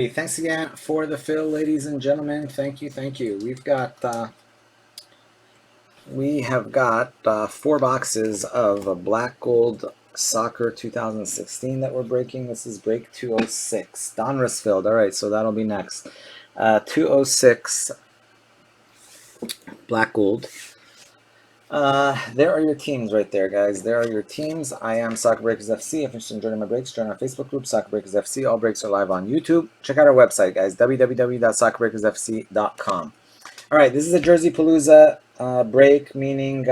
Hey, thanks again for the fill, ladies and gentlemen. Thank you, thank you. We have got 4 boxes of Black Gold Soccer 2016 that we're breaking. This is break 206. Don Risfield. All right, so that'll be next. 206 Black Gold. There are your teams right there, guys. There are your teams. I am Soccer Breakers FC. If you're interested in joining my breaks, join our Facebook group, Soccer Breakers FC. All breaks are live on YouTube. Check out our website, guys, www.soccerbreakersfc.com. All right, this is a Jerseypalooza break, meaning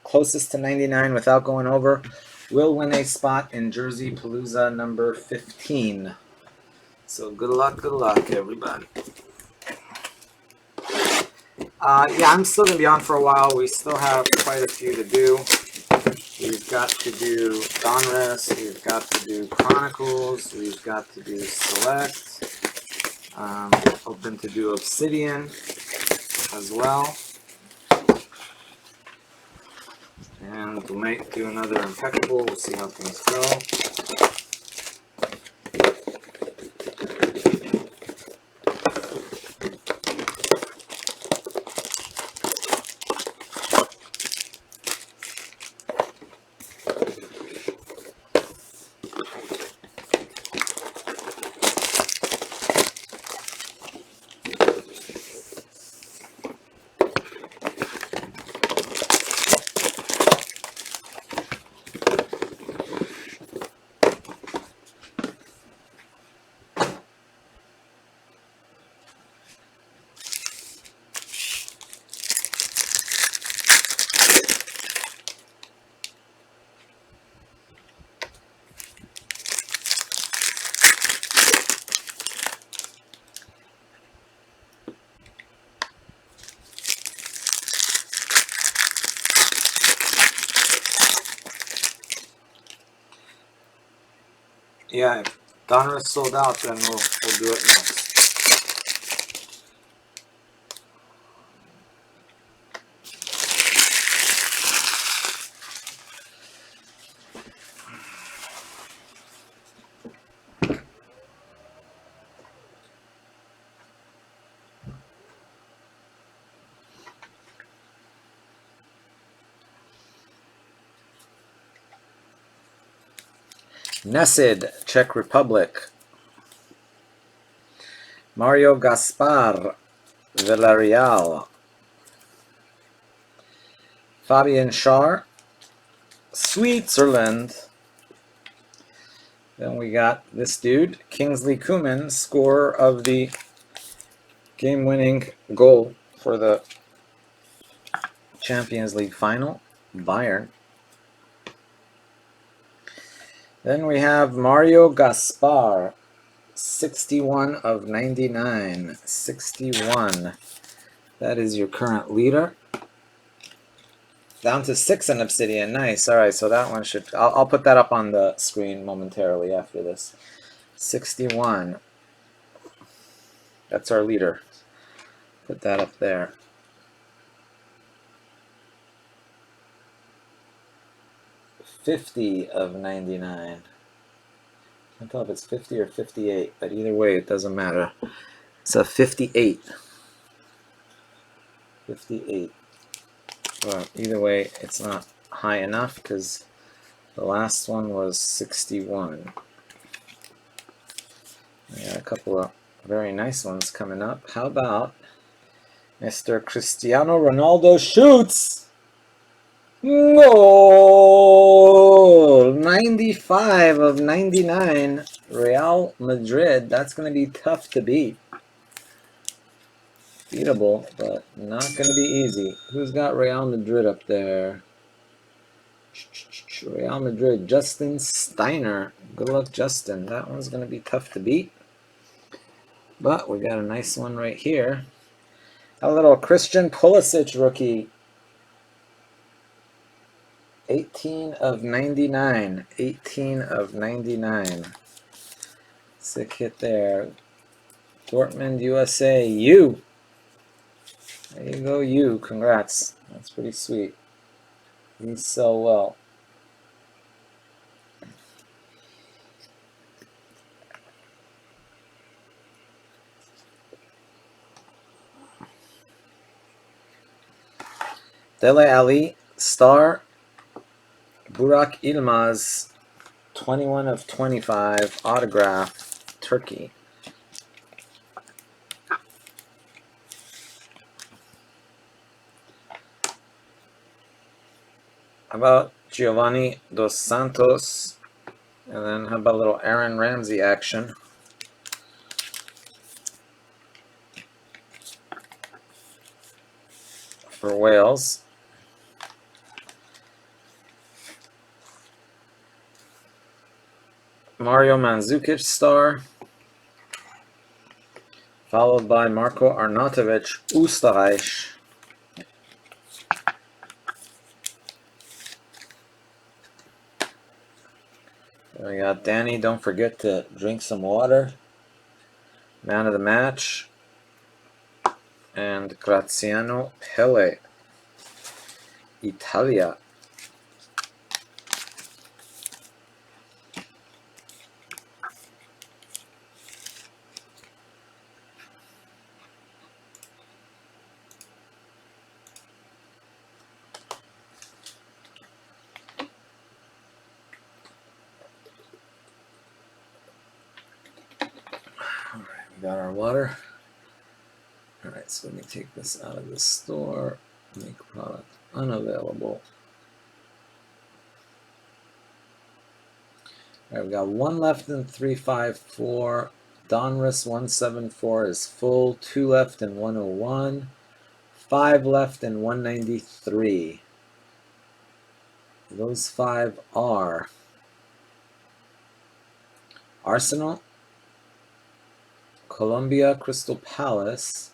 closest to 99 without going over will win a spot in Jerseypalooza number 15. So good luck, everybody. Yeah, I'm still going to be on for a while. We still have quite a few to do. We've got to do Donruss, we've got to do Chronicles, we've got to do Select, open to do Obsidian as well. And we might do another Impeccable. We'll see how things go. Yeah, if Donruss sold out, then we'll do it next. Nesid, Czech Republic. Mario Gaspar, Villarreal. Fabian Schär, Switzerland. Then we got this dude, Kingsley Coman, scorer of the game-winning goal for the Champions League final, Bayern. Then we have Mario Gaspar, 61 of 99. 61. That is your current leader. Down to 6 in Obsidian. Nice. All right, so that one should... I'll put that up on the screen momentarily after this. 61. That's our leader. Put that up there. $50 of 99. I can't tell if it's 50 or 58, but either way, it doesn't matter. It's a 58. 58. Well, either way, it's not high enough because the last one was 61. We got a couple of very nice ones coming up. How about Mr. Cristiano Ronaldo shoots? Goal! 95 of 99. Real Madrid. That's going to be tough to beat. Beatable, but not going to be easy. Who's got Real Madrid up there? Real Madrid, Justin Steiner. Good luck, Justin. That one's going to be tough to beat. But we got a nice one right here. A little Christian Pulisic rookie. 18 of 99. 18 of 99. Sick hit there. Dortmund, USA. You. There you go, you. Congrats. That's pretty sweet. You sell well. Dele Ali, star. Burak Ilmaz, 21 of 25, autograph, Turkey. How about Giovanni Dos Santos? And then how about a little Aaron Ramsey action? For Wales. Mario Mandzukic, star. Followed by Marko Arnautovic, Österreich. Then we got Danny, don't forget to drink some water. Man of the match. And Graziano Pelle, Italia. Alright, we got our water. Alright, so let me take this out of the store. Make product unavailable. Alright, we got one left in 354. Donruss 174 is full. 2 left in 101. 5 left in 193. Those 5 are Arsenal, Colombia, Crystal Palace,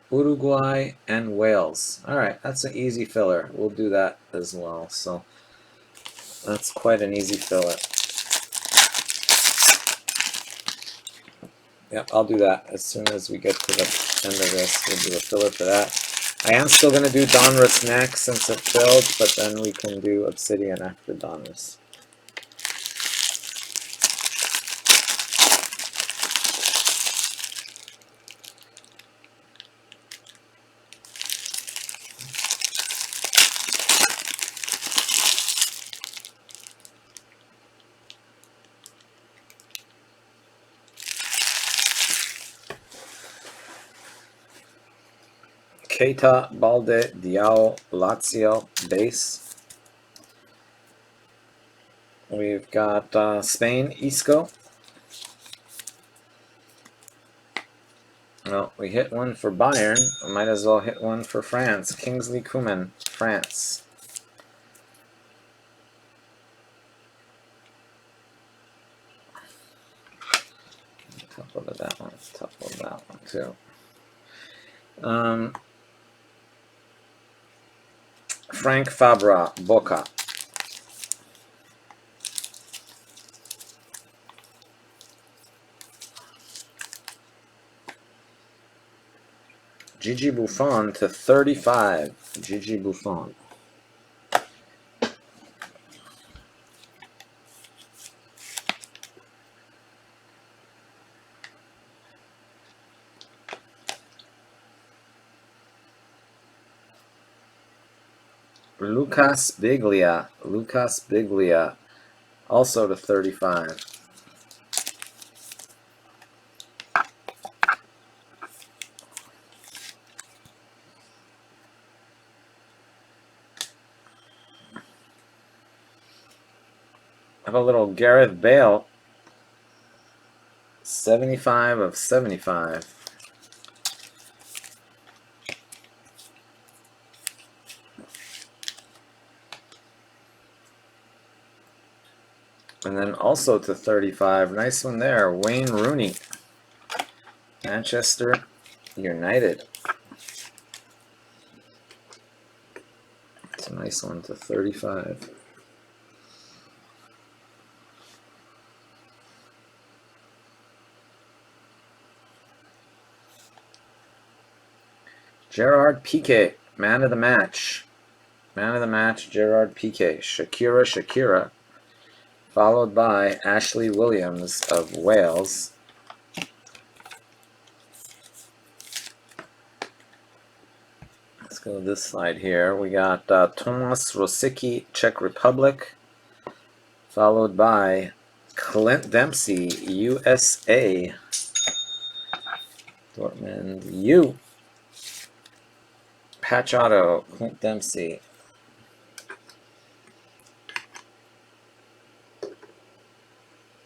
Uruguay, and Wales. Alright, that's an easy filler. We'll do that as well. So that's quite an easy filler. Yep, I'll do that as soon as we get to the end of this. We'll do a filler for that. I am still going to do Donruss next since it filled, but then we can do Obsidian after Donruss. Keita Balde Diao, Lazio, base. We've got Spain, Isco. Well, we hit one for Bayern. We might as well hit one for France. Kingsley Coman, France. Top load of that one. Top load of that one too. Frank Fabra, Boca. Gigi Buffon to 35. Gigi Buffon. Lucas Biglia. Lucas Biglia. Also to 35. Have a little Gareth Bale. 75 of 75. And then also to 35. Nice one there. Wayne Rooney. Manchester United. It's a nice one to 35. Gerard Piqué, man of the match. Man of the match, Gerard Piqué. Shakira. Followed by Ashley Williams of Wales. Let's go this side here. We got Tomas Rosicki, Czech Republic, followed by Clint Dempsey, USA. Dortmund U. Patch auto, Clint Dempsey.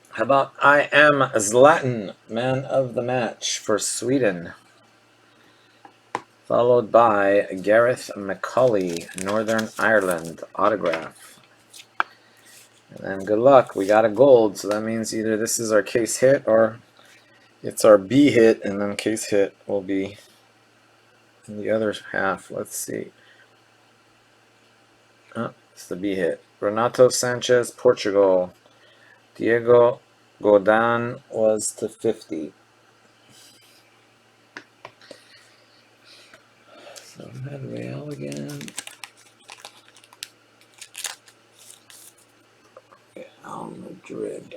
How about I am Zlatan, man of the match for Sweden. Followed by Gareth McCauley, Northern Ireland, autograph. And then good luck, we got a gold, so that means either this is our case hit or it's our B hit, and then case hit will be in the other half. Let's see. Oh, it's the B hit. Renato Sanchez, Portugal. Diego Godin was to 50. So Red Real again. Real Madrid.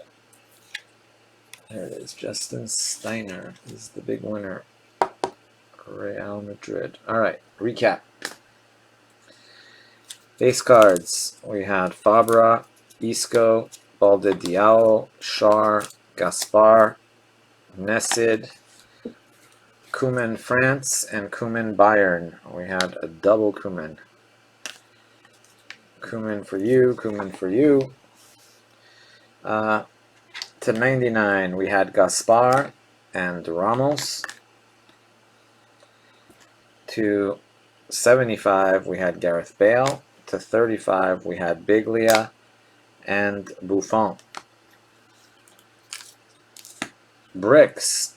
There it is. Justin Steiner is the big winner. Real Madrid. All right, recap. Base cards. We had Fabra, Isco, Balde Diallo, Char, Gaspar, Nesid, Koeman France, and Koeman Bayern. We had a double Koeman. Koeman for you, Koeman for you. To 99, we had Gaspar and Ramos. To 75, we had Gareth Bale. To 35, we had Biglia and Buffon. Bricks.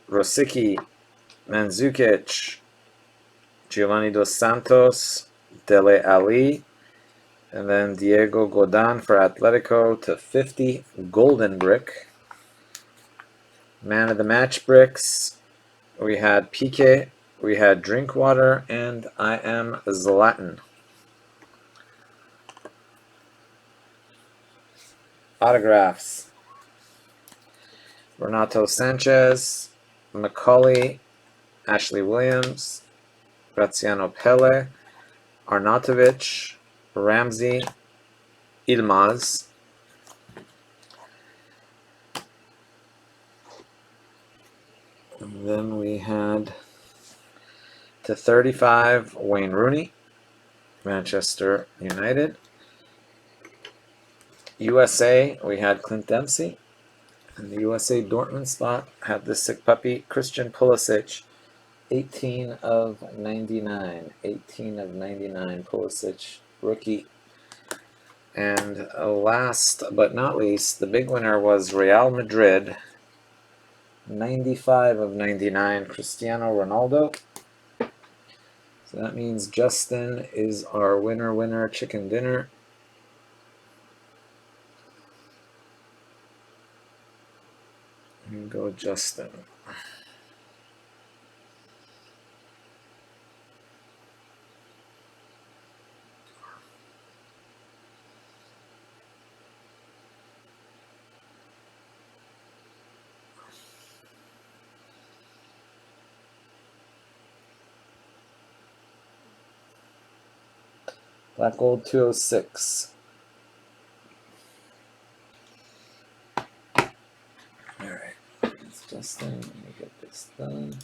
Rosicki, Mandzukic, Giovanni Dos Santos, Dele Alli, and then Diego Godin for Atletico to 50, golden brick. Man of the match bricks. We had Piqué, we had Drinkwater, and I am Zlatan. Autographs. Renato Sanchez, Macaulay, Ashley Williams, Graziano Pelle, Arnautovic, Ramsey, Ilmaz. And then we had to 35, Wayne Rooney, Manchester United. USA, we had Clint Dempsey. And the USA Dortmund spot had the sick puppy, Christian Pulisic, 18 of 99. 18 of 99, Pulisic, rookie. And last but not least, the big winner was Real Madrid, 95 of 99, Cristiano Ronaldo. So that means Justin is our winner, chicken dinner. Here you go, Justin. Black Gold 206. Alright, it's Justin. Let me get this done.